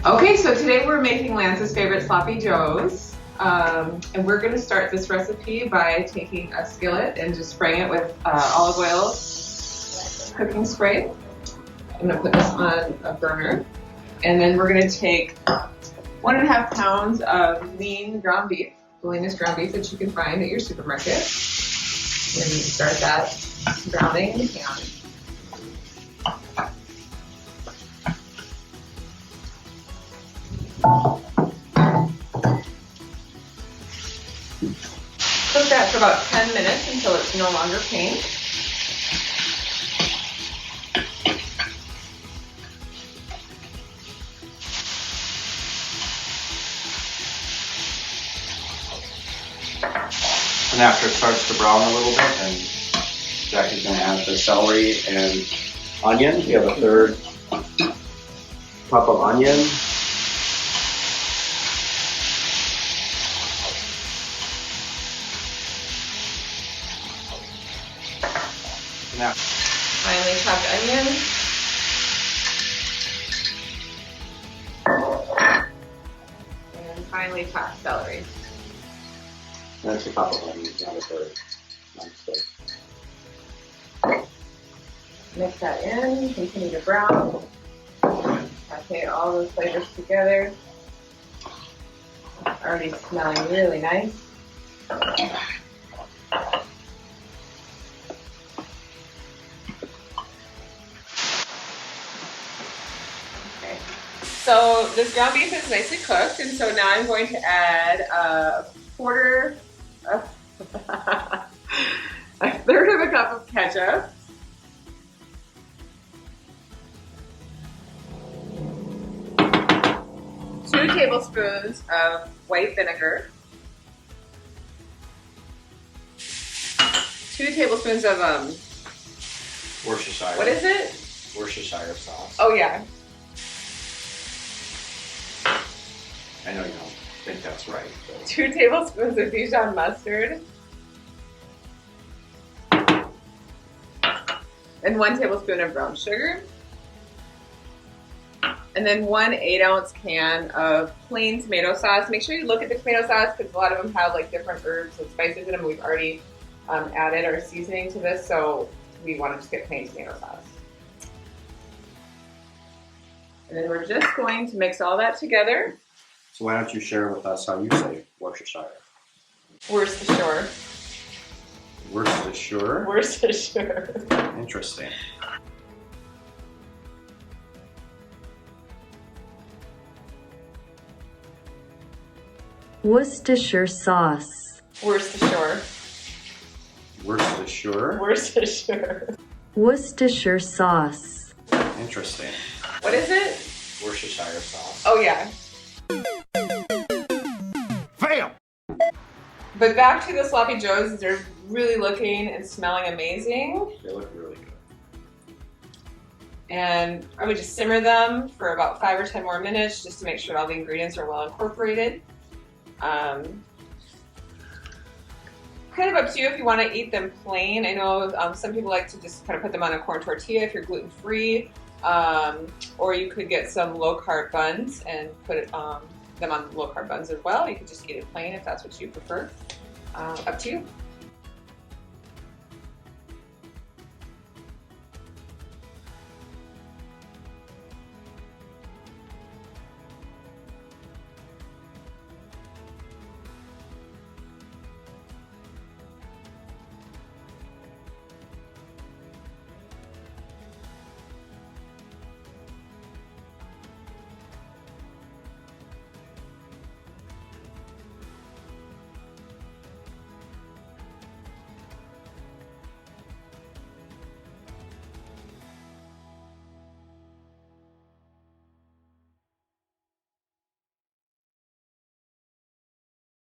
Okay, so today we're making Lance's favorite sloppy joes. And we're going to start this recipe by taking a skillet and just spraying it with olive oil cooking spray. I'm going to put this on a burner. And then we're going to take 1.5 pounds of lean ground beef, the leanest ground beef that you can find at your supermarket. And start that browning in the pan. Cook that for about 10 minutes until it's no longer pink. And after it starts to brown a little bit, then Jackie's going to add the celery and onion. We have a 1/3 cup of onion. Now, Finely chopped onion. And finely chopped celery. that's a cup of onions, not a 1/3. Nonstick. Mix that in, continue to brown. Okay, all those flavors together. Already smelling really nice. So this ground beef is nicely cooked, and so now I'm going to add a 1/3 of a cup of ketchup. Two tablespoons of white vinegar. 2 tablespoons of Worcestershire. what is it? Worcestershire sauce. Oh yeah. I know you don't think that's right. But 2 tablespoons of Dijon mustard. And 1 tablespoon of brown sugar. And then 1 8-ounce can of plain tomato sauce. Make sure you look at the tomato sauce because a lot of them have like different herbs and spices in them. We've already added our seasoning to this, so we want to just get plain tomato sauce. And then we're just going to mix all that together. So why don't you share with us how you say Worcestershire? Worcestershire. Worcestershire? Worcestershire. Interesting. Worcestershire sauce. Worcestershire. Worcestershire? Worcestershire. Worcestershire sauce. Interesting. What is it? Worcestershire sauce. Oh yeah. Fail! But back to the sloppy joes, they're really looking and smelling amazing. They look really good. And I would just simmer them for about 5 or 10 more minutes just to make sure all the ingredients are well incorporated. Kind of up to you if you want to eat them plain. I know some people like to just kind of put them on a corn tortilla if you're gluten-free, or you could get some low-carb buns and put them on low-carb buns as well. You could just eat it plain if that's what you prefer. Up to you.